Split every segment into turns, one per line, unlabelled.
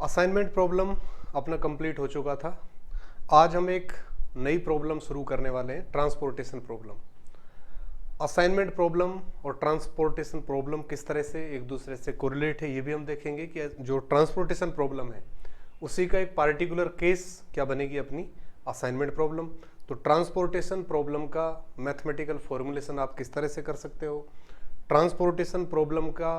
Assignment problem अपना complete हो चुका था। आज हम एक नई प्रॉब्लम शुरू करने वाले हैं, ट्रांसपोर्टेशन प्रॉब्लम। असाइनमेंट प्रॉब्लम और ट्रांसपोर्टेशन प्रॉब्लम किस तरह से एक दूसरे से कोरिलेट है, ये भी हम देखेंगे कि जो ट्रांसपोर्टेशन प्रॉब्लम है उसी का एक पार्टिकुलर केस क्या बनेगी अपनी असाइनमेंट प्रॉब्लम। तो ट्रांसपोर्टेशन प्रॉब्लम का मैथमेटिकल फॉर्मुलेशन आप किस तरह से कर सकते हो, ट्रांसपोर्टेशन प्रॉब्लम का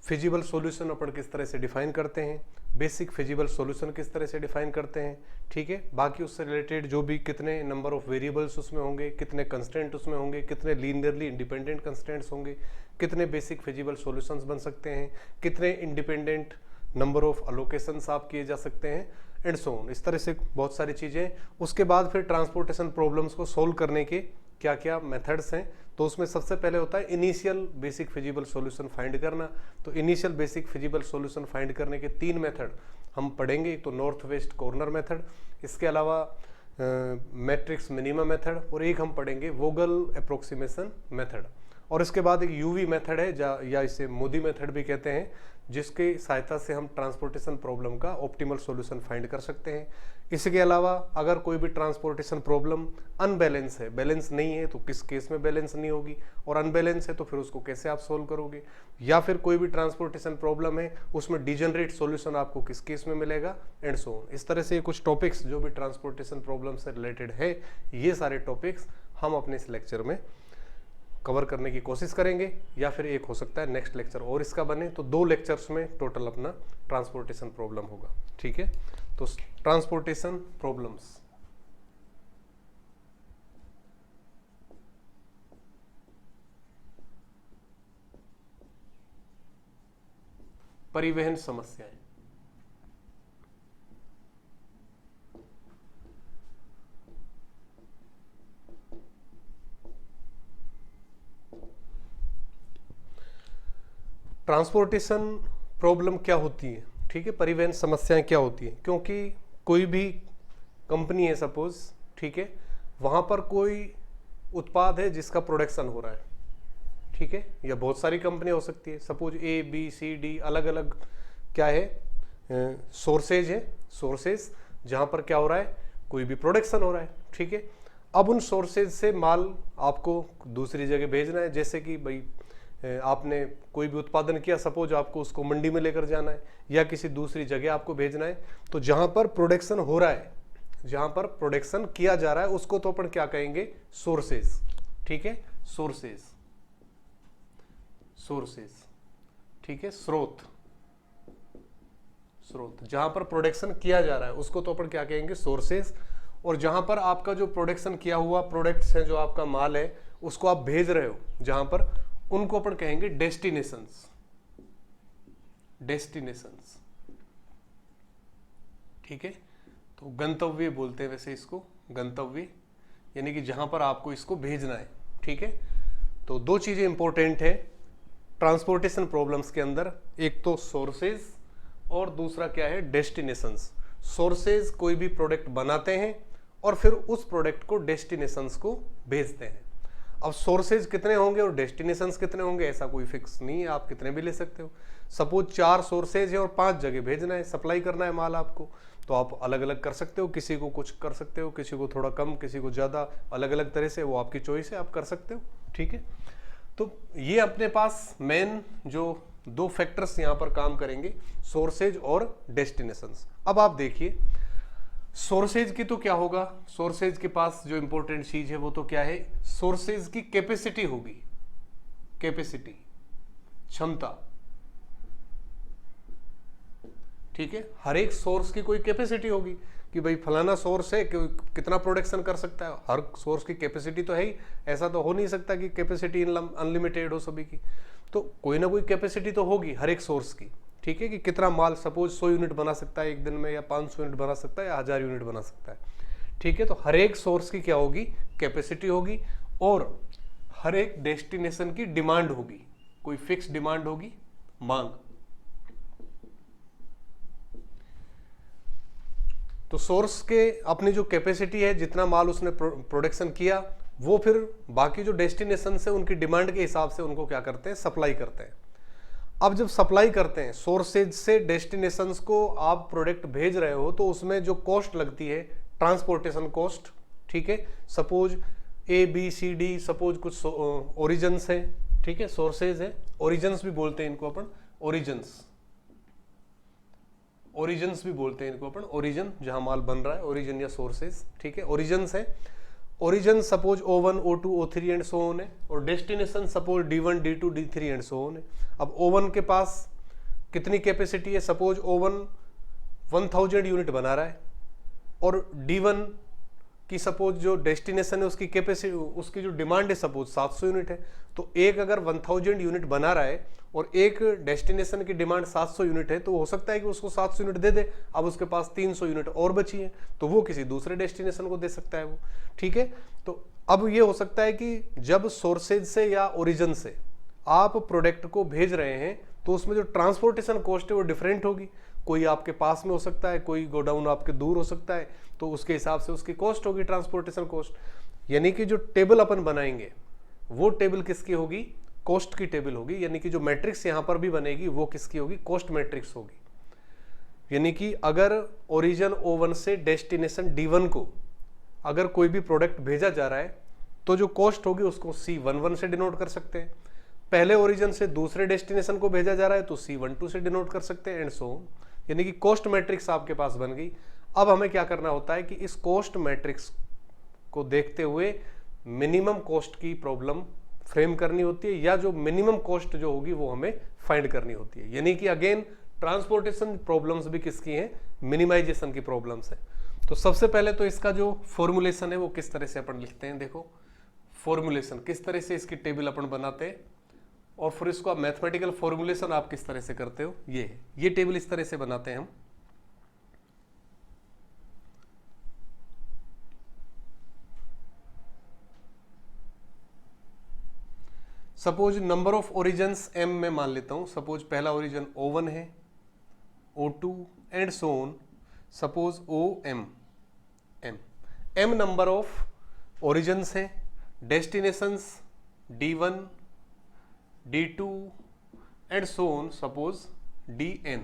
फिजिबल सॉल्यूशन अपन किस तरह से डिफाइन करते हैं, बेसिक फिजिबल सॉल्यूशन किस तरह से डिफाइन करते हैं, ठीक है। बाकी उससे रिलेटेड जो भी कितने नंबर ऑफ वेरिएबल्स उसमें होंगे, कितने कंस्टेंट उसमें होंगे, कितने लीनियरली इंडिपेंडेंट कंस्टेंट्स होंगे, कितने बेसिक फिजिबल सॉल्यूशंस बन सकते हैं, कितने इंडिपेंडेंट नंबर ऑफ अलोकेशंस आप किए जा सकते हैं एंड सो ऑन। इस तरह से बहुत सारी चीज़ें। उसके बाद फिर ट्रांसपोर्टेशन प्रॉब्लम्स को सोल्व करने के क्या क्या मेथड्स हैं, तो उसमें सबसे पहले होता है initial basic feasible solution find करना। तो initial basic feasible solution find करने के 3 मेथड हम पढ़ेंगे। एक तो नॉर्थ वेस्ट कॉर्नर मेथड, इसके अलावा मैट्रिक्स मिनिमम मेथड, और एक हम पढ़ेंगे वोगल अप्रोक्सीमेशन मेथड। और इसके बाद एक यूवी मेथड है या इसे मोदी मेथड भी कहते हैं, जिसके सहायता से हम ट्रांसपोर्टेशन प्रॉब्लम का ऑप्टिमल सॉल्यूशन फाइंड कर सकते हैं। इसके अलावा अगर कोई भी ट्रांसपोर्टेशन प्रॉब्लम अनबैलेंस है, बैलेंस नहीं है, तो किस केस में बैलेंस नहीं होगी, और अनबैलेंस है तो फिर उसको कैसे आप सोल्व करोगे। या फिर कोई भी ट्रांसपोर्टेशन प्रॉब्लम है उसमें डिजेनरेट सॉल्यूशन आपको किस केस में मिलेगा एंड सो ऑन। इस तरह से कुछ टॉपिक्स जो भी ट्रांसपोर्टेशन प्रॉब्लम से रिलेटेड है, ये सारे टॉपिक्स हम अपने इस लेक्चर में कवर करने की कोशिश करेंगे, या फिर एक हो सकता है नेक्स्ट लेक्चर और इसका बने, तो 2 लेक्चर्स में टोटल अपना ट्रांसपोर्टेशन प्रॉब्लम होगा, ठीक है। तो ट्रांसपोर्टेशन प्रॉब्लम्स, परिवहन समस्याएं। ट्रांसपोर्टेशन प्रॉब्लम क्या होती है, ठीक है, परिवहन समस्याएं क्या होती हैं। क्योंकि कोई भी कंपनी है सपोज, ठीक है, वहाँ पर कोई उत्पाद है जिसका प्रोडक्शन हो रहा है, ठीक है, या बहुत सारी कंपनी हो सकती है, suppose A B C D अलग अलग क्या है सोर्सेज है, सोर्सेज जहाँ पर क्या हो रहा है, कोई भी प्रोडक्शन हो रहा है, ठीक है। अब उन सोर्सेज से माल आपको दूसरी जगह भेजना है, जैसे कि भाई आपने कोई भी उत्पादन किया, सपोज आपको उसको मंडी में लेकर जाना है या किसी दूसरी जगह आपको भेजना है, तो जहां पर प्रोडक्शन हो रहा है, जहां पर प्रोडक्शन किया जा रहा है, उसको तो अपन क्या कहेंगे, सोर्सेज, ठीक है, सोर्सेज, सोर्सेज, ठीक है, स्रोत, स्रोत जहां पर प्रोडक्शन किया जा रहा है उसको तो अपन क्या कहेंगे, सोर्सेज। और जहां पर आपका जो प्रोडक्शन किया हुआ प्रोडक्ट्स है, जो आपका माल है, उसको आप भेज रहे हो जहां पर, उनको अपन कहेंगे डेस्टिनेशंस, डेस्टिनेशंस, ठीक है। तो गंतव्य बोलते हैं वैसे इसको, गंतव्य यानी कि जहां पर आपको इसको भेजना है, ठीक है। तो 2 चीजें इंपॉर्टेंट है ट्रांसपोर्टेशन प्रॉब्लम्स के अंदर, एक तो सोर्सेज और दूसरा क्या है, डेस्टिनेशंस। सोर्सेज कोई भी प्रोडक्ट बनाते हैं और फिर उस प्रोडक्ट को डेस्टिनेशंस को भेजते हैं। अब सोर्सेज कितने होंगे और डेस्टिनेशंस कितने होंगे, ऐसा कोई फिक्स नहीं है, आप कितने भी ले सकते हो। सपोज 4 सोर्सेज है और 5 जगह भेजना है, सप्लाई करना है माल आपको, तो आप अलग अलग कर सकते हो, किसी को कुछ कर सकते हो, किसी को थोड़ा कम, किसी को ज़्यादा, अलग अलग तरह से, वो आपकी चॉइस है, आप कर सकते हो, ठीक है। तो ये अपने पास मेन जो 2 फैक्टर्स यहाँ पर काम करेंगे, सोर्सेज और डेस्टिनेशंस। अब आप देखिए सोर्सेज की तो क्या होगा, सोर्सेज के पास जो इंपॉर्टेंट चीज है वो तो क्या है, सोर्सेज की कैपेसिटी होगी, कैपेसिटी, क्षमता, ठीक है। हर एक सोर्स की कोई कैपेसिटी होगी कि भाई फलाना सोर्स है कि कितना प्रोडक्शन कर सकता है, हर सोर्स की कैपेसिटी तो है ही, ऐसा तो हो नहीं सकता कि कैपेसिटी अनलिमिटेड हो सभी की, तो कोई ना कोई कैपेसिटी तो होगी हर एक सोर्स की, ठीक है, कि कितना माल सपोज 100 यूनिट बना सकता है एक दिन में, या 500 यूनिट बना सकता है, या 1000 यूनिट बना सकता है, ठीक है। तो हर एक सोर्स की क्या होगी, कैपेसिटी होगी, और हर एक डेस्टिनेशन की डिमांड होगी, कोई फिक्स डिमांड होगी, मांग। तो सोर्स के अपनी जो कैपेसिटी है, जितना माल उसने प्रोडक्शन किया, वो फिर बाकी जो डेस्टिनेशन से उनकी डिमांड के हिसाब से उनको क्या करते हैं, सप्लाई करते हैं। अब जब सप्लाई करते हैं सोर्सेज से डेस्टिनेशंस को, आप प्रोडक्ट भेज रहे हो तो उसमें जो कॉस्ट लगती है ट्रांसपोर्टेशन कॉस्ट, ठीक है। Suppose A B C D, suppose कुछ ओरिजिन्स है, ठीक है, सोर्सेज है, ओरिजिन्स भी बोलते हैं इनको अपन, ओरिजिन्स भी बोलते हैं इनको अपन, ओरिजिन जहां माल बन रहा है, ओरिजिन या सोर्सेज, ठीक है, ओरिजिन्स है। Origin suppose O1 O2 O3 and so on है, और destination suppose D1 D2 D3 and so on है। अब O1 के पास कितनी कैपेसिटी है, सपोज O1 1000 यूनिट बना रहा है, और D1 की सपोज जो डेस्टिनेशन है उसकी कैपेसिटी, उसकी जो डिमांड है सपोज 700 यूनिट है। तो एक अगर 1000 यूनिट बना रहा है और एक डेस्टिनेशन की डिमांड 700 यूनिट है, तो हो सकता है कि उसको 700 यूनिट दे दे, अब उसके पास 300 यूनिट और बची है, तो वो किसी दूसरे डेस्टिनेशन को दे सकता है वो, ठीक है। तो अब ये हो सकता है कि जब सोर्सेज से या ओरिजिन से आप प्रोडक्ट को भेज रहे हैं तो उसमें जो ट्रांसपोर्टेशन कॉस्ट है वो डिफरेंट होगी। कोई आपके पास में हो सकता है, कोई गोडाउन आपके दूर हो सकता है, तो उसके हिसाब से उसकी कॉस्ट होगी ट्रांसपोर्टेशन कॉस्ट। यानी कि जो टेबल अपन बनाएंगे वो टेबल किसकी होगी, कॉस्ट की टेबल होगी। यानी कि जो मैट्रिक्स यहां पर भी बनेगी वो किसकी होगी, कॉस्ट मैट्रिक्स होगी। यानी कि अगर ओरिजिन O1 से डेस्टिनेशन D1 को अगर कोई भी प्रोडक्ट भेजा जा रहा है तो जो कॉस्ट होगी उसको C11 से डिनोट कर सकते हैं। पहले ओरिजिन से दूसरे डेस्टिनेशन को भेजा जा रहा है तो C12 से डिनोट कर सकते हैं, एंड सो ऑन। यानी कि कॉस्ट मैट्रिक्स आपके पास बन गई। अब हमें क्या करना होता है कि इस कॉस्ट मैट्रिक्स को देखते हुए मिनिमम कॉस्ट की प्रॉब्लम फ्रेम करनी होती है, या जो मिनिमम कॉस्ट जो होगी वो हमें फाइंड करनी होती है। यानी कि अगेन ट्रांसपोर्टेशन प्रॉब्लम्स भी किसकी हैं, मिनिमाइजेशन की प्रॉब्लम्स है। तो सबसे पहले तो इसका जो फॉर्मूलेशन है वो किस तरह से अपन लिखते हैं, देखो फॉर्मूलेशन किस तरह से इसकी टेबल अपन बनाते हैं, और फिर इसको आप मैथमेटिकल फॉर्मूलेशन आप किस तरह से करते हो, ये टेबल इस तरह से बनाते हैं हम। Suppose number of origins m में मान लेता हूं, सपोज पहला ओरिजिन O1 है, O2 and so on, suppose OM, m number of origins है, destinations D1 D2 and so on, suppose DN,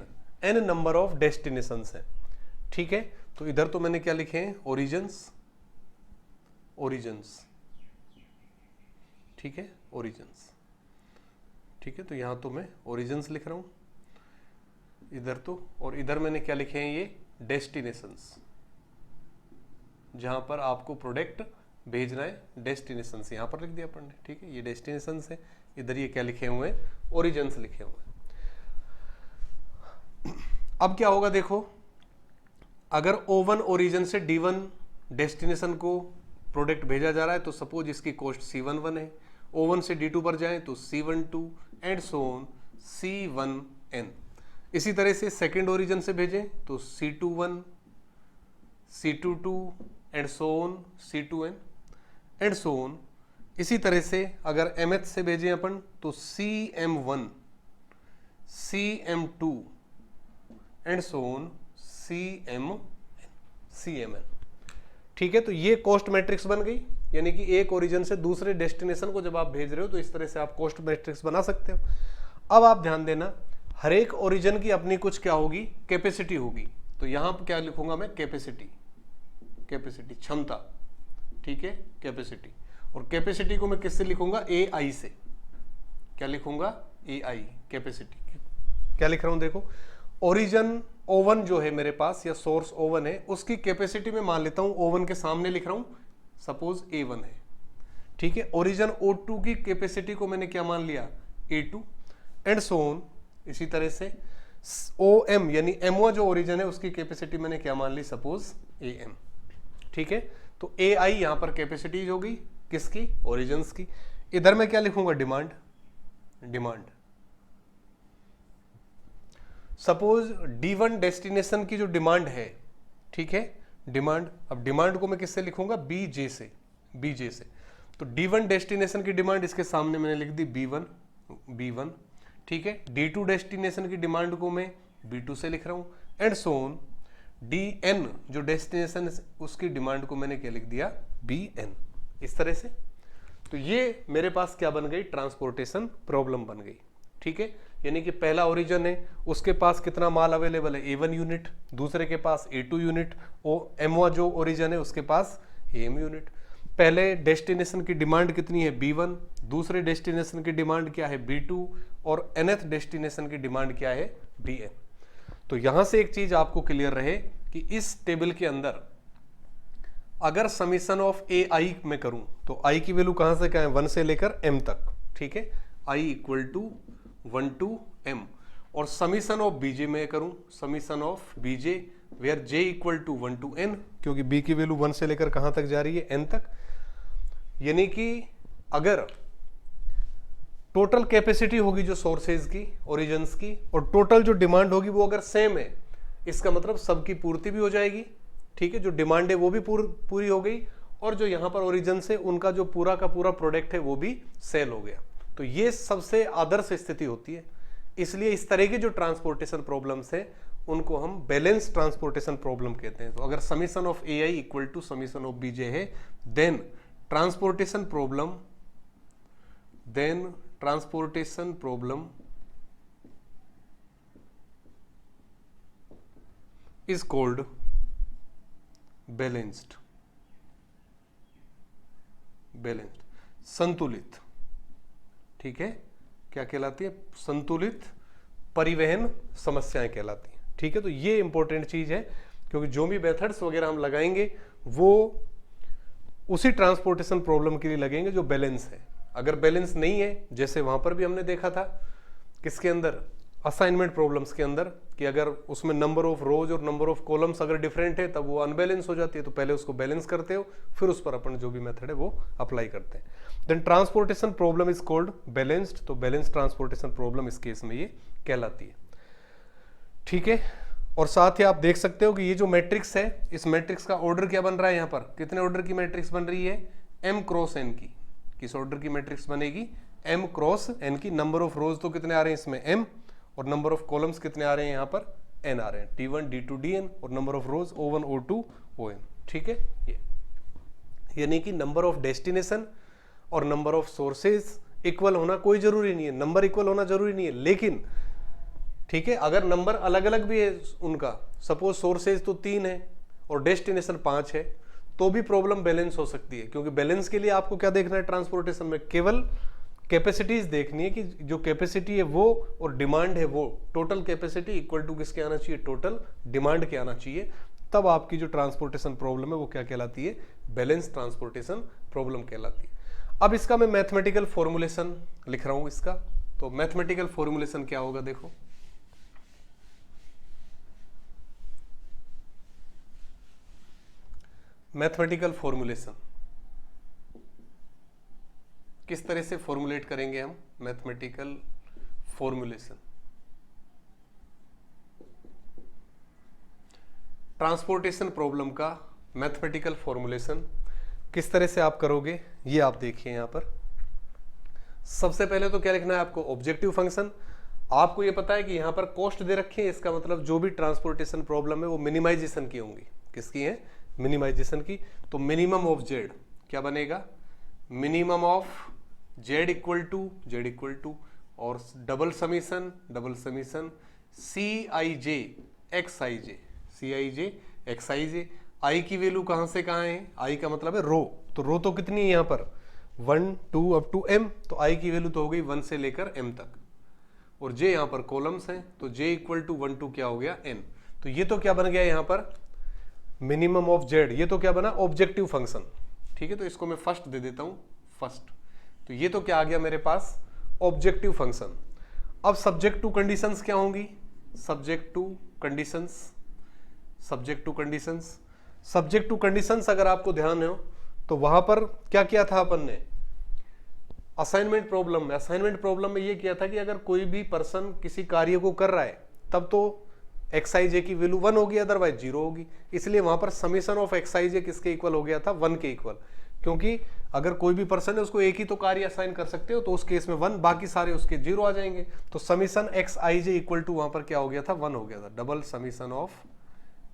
n number of destinations है, ठीक है। तो इधर तो मैंने क्या लिखे हैं, ओरिजिन्स, ठीक है, ओरिजिन्स, ठीक है। तो यहां तो मैं ओरिजिन्स लिख रहा हूं इधर तो, और इधर मैंने क्या लिखे हैं, ये डेस्टिनेशंस, जहां पर आपको प्रोडक्ट भेजना है, डेस्टिनेशंस यहां पर लिख दिया अपन ने, ठीक है। ये डेस्टिनेशंस है, इधर ये क्या लिखे हुए हैं, ओरिजिन्स लिखे हुए हैं। अब क्या होगा देखो, अगर O1 ओरिजिन से D1 डेस्टिनेशन को प्रोडक्ट भेजा जा रहा है तो सपोज इसकी कॉस्ट C11 है, O1 से D2 पर जाएं तो C12 and so on C1n। इसी तरह से सेकेंड ओरिजिन से भेजें तो C21 C22 and so on C2n and so on. इसी तरह से अगर mth से भेजें अपन तो CM1 CM2 and so on CMN, ठीक है। तो ये कॉस्ट मैट्रिक्स बन गई। यानी कि एक ओरिजिन से दूसरे डेस्टिनेशन को जब आप भेज रहे हो तो इस तरह से आप कॉस्ट मैट्रिक्स बना सकते हो। अब आप ध्यान देना, हर एक ओरिजिन की अपनी कुछ क्या होगी, कैपेसिटी होगी। तो यहां पर क्या लिखूंगा मैं, कैपेसिटी, क्षमता, ठीक है, कैपेसिटी। और कैपेसिटी को मैं किससे लिखूंगा, AI से। क्या लिखूंगा, AI, कैपेसिटी। क्या लिख रहा हूं देखो, ओरिजिन O1 जो है मेरे पास, या सोर्स O1 है, उसकी कैपेसिटी में मान लेता हूं O1 के सामने लिख रहा हूं, सपोज A1 है, ठीक है। ओरिजिन O2 की कैपेसिटी को मैंने क्या मान लिया, A2 एंड सो ऑन। इसी तरह से OM यानी M1 जो ओरिजिन है उसकी कैपेसिटी मैंने क्या मान ली, सपोज AM, ठीक है। तो AI यहां पर कैपेसिटी होगी किसकी, ओरिजिन्स की। इधर मैं क्या लिखूंगा, डिमांड। सपोज D1 डेस्टिनेशन की जो डिमांड है, ठीक है, डिमांड। अब डिमांड को मैं किससे लिखूंगा, BJ से। तो D1 डेस्टिनेशन की डिमांड इसके सामने मैंने लिख दी B1, ठीक है। D2 डेस्टिनेशन की डिमांड को मैं B2 से लिख रहा हूं एंड सो ऑन। DN जो डेस्टिनेशन उसकी डिमांड को मैंने क्या लिख दिया, BN, इस तरह से। तो ये मेरे पास क्या बन गई, ट्रांसपोर्टेशन प्रॉब्लम बन गई, ठीक है। यानी कि पहला ओरिजिन है, उसके पास कितना माल अवेलेबल है, A1 यूनिट, दूसरे के पास A2 यूनिट, और M जो ओरिजिन है उसके पास AM यूनिट। पहले डेस्टिनेशन की डिमांड कितनी है, B1, दूसरे डेस्टिनेशन की डिमांड क्या है, B2, और nth डेस्टिनेशन की डिमांड क्या है, Bn। तो यहां से एक चीज आपको क्लियर रहे कि इस टेबल के अंदर अगर समीशन ऑफ ए आई में करूं तो आई की वैल्यू कहां से क्या है, 1 से लेकर m तक, ठीक है, i equal to 1 to m। और समीशन ऑफ बीजे में करूं, summation of BJ where j equal to 1 to n, क्योंकि b की वैल्यू 1 से लेकर कहां तक जा रही है, n तक। यानी कि अगर टोटल कैपेसिटी होगी जो सोर्सेज की, ओरिजिन्स की, और टोटल जो डिमांड होगी वो अगर सेम है, इसका मतलब सबकी पूर्ति भी हो जाएगी, ठीक है, जो डिमांड है वो भी पूरी हो गई, और जो यहां पर ओरिजिन्स है उनका जो पूरा का पूरा प्रोडक्ट है वो भी सेल हो गया। तो ये सबसे आदर्श स्थिति होती है। इसलिए इस तरह की जो ट्रांसपोर्टेशन प्रॉब्लम्स है उनको हम बैलेंस ट्रांसपोर्टेशन प्रॉब्लम कहते हैं। तो अगर summation of A I equal to summation of B J है, then transportation problem is called balanced, संतुलित, ठीक है, क्या कहलाती है, संतुलित परिवहन समस्याएं कहलाती हैं, ठीक है। तो ये इंपॉर्टेंट चीज है, क्योंकि जो भी मेथड्स वगैरह हम लगाएंगे वो उसी ट्रांसपोर्टेशन प्रॉब्लम के लिए लगेंगे जो बैलेंस है। अगर बैलेंस नहीं है, जैसे वहां पर भी हमने देखा था किसके अंदर, असाइनमेंट प्रॉब्लम्स के अंदर, कि अगर उसमें नंबर ऑफ रोज और नंबर ऑफ कॉलम्स अगर डिफरेंट है तब वो अनबैलेंस हो जाती है। तो पहले उसको बैलेंस करते हो, फिर उस पर अपन जो भी मेथड है वो अप्लाई करते हैं। Then transportation problem is called balanced. तो बैलेंस ट्रांसपोर्टेशन प्रॉब्लम इस केस में ये कहलाती है, ठीक है। और साथ ही आप देख सकते हो कि ये जो मैट्रिक्स है, इस मैट्रिक्स का ऑर्डर क्या बन रहा है, यहाँ पर कितने ऑर्डर की मैट्रिक्स बन रही है, m क्रॉस n की। किस ऑर्डर की मैट्रिक्स बनेगी, m क्रॉस n की। नंबर ऑफ रोज तो कितने आ रहे हैं इसमें, m, और नंबर ऑफ कॉलम्स कितने आ रहे हैं यहाँ पर, n आ रहे हैं, t1 d2 dn, और number of rose o1 o2 on, ठीक है। ये यानी कि नंबर ऑफ डेस्टिनेशन और नंबर ऑफ सोर्सेज इक्वल होना कोई जरूरी नहीं है, नंबर इक्वल होना जरूरी नहीं है, लेकिन ठीक है, अगर नंबर अलग अलग भी है उनका, सपोज सोर्सेज तो 3 है और डेस्टिनेशन 5 है, तो भी प्रॉब्लम बैलेंस हो सकती है। क्योंकि बैलेंस के लिए आपको क्या देखना है ट्रांसपोर्टेशन में, केवल कैपेसिटीज देखनी है कि जो कैपेसिटी है वो और डिमांड है वो, टोटल कैपेसिटी इक्वल टू किसके आना चाहिए, टोटल डिमांड के आना चाहिए। तब आपकी जो ट्रांसपोर्टेशन प्रॉब्लम है वो क्या कहलाती है, बैलेंस ट्रांसपोर्टेशन प्रॉब्लम कहलाती है। अब इसका मैं मैथमेटिकल फॉर्मुलेशन लिख रहा हूं इसका। तो मैथमेटिकल फॉर्मुलेशन क्या होगा, देखो, मैथमेटिकल फॉर्मुलेशन किस तरह से फॉर्मुलेट करेंगे हम, मैथमेटिकल फॉर्मुलेशन, ट्रांसपोर्टेशन प्रॉब्लम का मैथमेटिकल फॉर्मुलेशन किस तरह से आप करोगे, ये आप देखिए यहां पर। सबसे पहले तो क्या लिखना है आपको, ऑब्जेक्टिव फंक्शन। आपको ये पता है कि यहां पर कॉस्ट दे रखी है, इसका मतलब जो भी ट्रांसपोर्टेशन प्रॉब्लम है वो मिनिमाइजेशन की होंगी। किसकी है, मिनिमाइजेशन की। तो मिनिमम ऑफ जेड क्या बनेगा, minimum of Z equal to और double summation C I J X I J. I की वैल्यू कहां से कहां है, आई का मतलब है रो, तो रो तो कितनी है यहाँ पर 1 2 अप टू m, तो आई की वैल्यू तो हो गई 1 से लेकर m तक। और जे यहाँ पर कॉलम्स हैं, तो j इक्वल टू 1 2 क्या हो गया n। तो ये तो क्या बन गया यहाँ पर मिनिमम ऑफ जेड, ये तो क्या बना ऑब्जेक्टिव फंक्शन, ठीक है। तो इसको मैं फर्स्ट दे देता हूं, फर्स्ट। तो ये तो क्या आ गया मेरे पास, ऑब्जेक्टिव फंक्शन। अब सब्जेक्ट टू कंडीशंस क्या होंगी, सब्जेक्ट टू कंडीशंस अगर आपको ध्यान हो तो वहां पर क्या किया था अपन ने, असाइनमेंट प्रॉब्लम में ये किया था कि अगर कोई भी पर्सन किसी कार्य को कर रहा है तब तो एक्स आई जे की वैल्यू 1 होगी, अदरवाइज 0 होगी। इसलिए वहां पर समीशन ऑफ एक्स आई जे किसके इक्वल हो गया था, 1 के इक्वल। क्योंकि अगर कोई भी पर्सन है उसको एक ही तो कार्य असाइन कर सकते हो, तो उस केस में 1, बाकी सारे उसके 0 आ जाएंगे। तो summation X I J equal to वहां पर क्या हो गया था, 1 हो गया था। Double summation of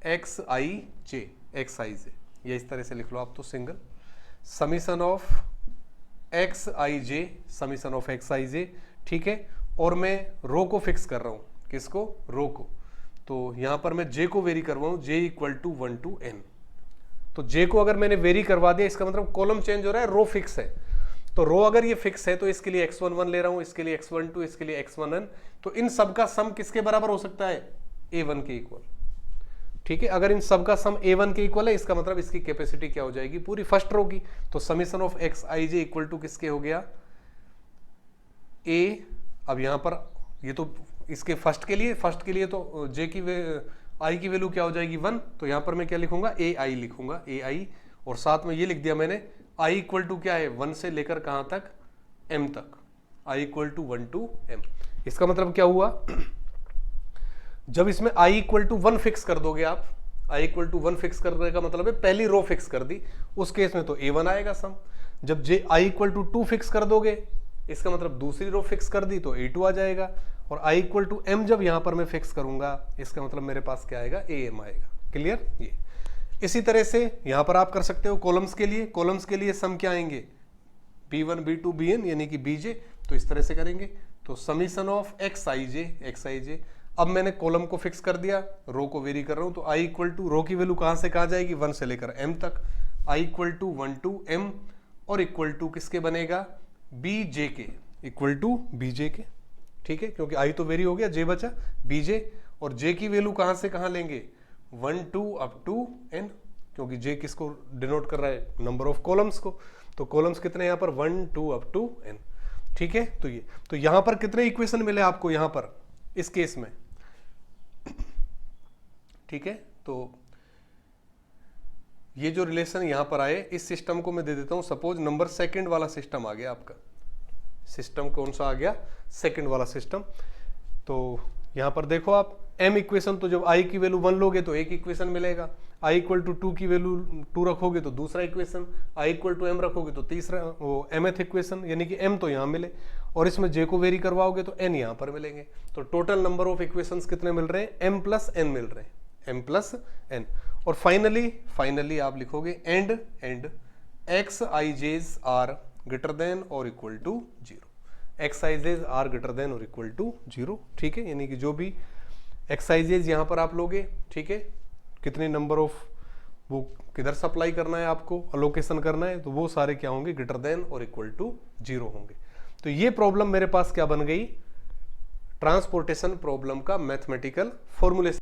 X I जे, ये इस तरह से लिख लो आप, तो single summation of X I जे, ठीक है। और मैं रो को फिक्स कर रहा हूँ, किसको, रो को, तो यहां पर मैं जे को वेरी करवा हूँ, जे इक्वल टू 1 to n। तो जे को अगर मैंने वेरी करवा दिया, इसका मतलब कॉलम चेंज हो रहा है, रो फिक्स है। तो रो अगर ये फिक्स है तो इसके लिए x11 ले रहा हूं, इसके लिए x12, इसके लिए x1n, तो इन सब का सम किसके बराबर हो सकता है, a1 के इक्वल। ठीक है, अगर इन सब का सम a1 के इक्वल है, इसका मतलब इसकी कैपेसिटी क्या हो जाएगी, पूरी फर्स्ट रो की। तो summation of X I J equal to किसके हो गया, a। अब यहां पर ये तो इसके फर्स्ट के लिए तो जे की आई की वैल्यू क्या हो जाएगी 1, तो यहां पर मैं क्या लिखूंगा, ए आई लिखूंगा, ए आई, और साथ में ये लिख दिया मैंने i इक्वल टू क्या है, 1 से लेकर कहां तक, m तक, i equal to 1 to m। इसका मतलब क्या हुआ, जब इसमें i इक्वल टू 1 फिक्स कर दोगे आप, i इक्वल टू 1 फिक्स करने का मतलब है पहली रो फिक्स कर दी, उस केस में तो a1 आएगा सम। जब j i equal to 2 fix कर दोगे, इसका मतलब दूसरी रो फिक्स कर दी तो a2 आ जाएगा, और i इक्वल टू m जब यहां पर मैं फिक्स करूंगा, इसका मतलब मेरे पास क्या आएगा, am आएगा। क्लियर। ये इसी तरह से यहां पर आप कर सकते हो कॉलम्स के लिए, कॉलम्स के लिए सम क्या आएंगे, b1 b2 bn यानी कि bj, तो इस तरह से करेंगे। तो समीशन ऑफ xij, अब मैंने कॉलम को फिक्स कर दिया, रो को वेरी कर रहा हूं, तो i इक्वल टू रो की वैल्यू कहां से कहां जाएगी, 1 से लेकर m तक, i equal to 1 to m, और इक्वल टू किसके बनेगा, bj के, इक्वल टू bj के। ठीक है, क्योंकि i तो वेरी हो गया, j बचा, bj, और j की वैल्यू कहां से कहां लेंगे, 1 to up to n, क्योंकि j किसको डिनोट कर रहा है, नंबर ऑफ कॉलम्स को, तो कॉलम्स कितने यहां पर 1 to up to n। ठीक है, तो ये, तो यहां पर कितने इक्वेशन मिले आपको यहां पर इस केस में। ठीक है, तो ये जो रिलेशन यहां पर आए, इस सिस्टम को मैं दे देता हूं, सपोज नंबर सेकंड वाला सिस्टम आ गया आपका, सिस्टम कौन सा आ गया, सेकंड वाला सिस्टम। तो यहां पर देखो आप, m इक्वेशन, तो जब i की वैल्यू 1 लोगे तो एक इक्वेशन मिलेगा, i इक्वल टू 2 की वैल्यू 2 रखोगे तो दूसरा equation, i equal to m रखोगे तो तीसरा, वो mth इक्वेशन, यानी कि m तो यहां मिले, और इसमें j को वेरी करवाओगे तो n यहां पर मिलेंगे। तो टोटल नंबर ऑफ इक्वेशंस कितने मिल रहे हैं, m प्लस n मिल रहे हैं, m प्लस n। और फाइनली आप लिखोगे and X I J's are greater than और equal to 0, X I J's are greater than और इक्वल टू 0। ठीक है, यानी कि जो भी एक्साइजेज यहां पर आप लोगे, ठीक है, कितने नंबर ऑफ वो किधर सप्लाई करना है आपको, अलोकेशन करना है, तो वो सारे क्या होंगे, ग्रेटर देन और इक्वल टू 0 होंगे। तो ये प्रॉब्लम मेरे पास क्या बन गई, ट्रांसपोर्टेशन प्रॉब्लम का मैथमेटिकल फॉर्मूलेशन।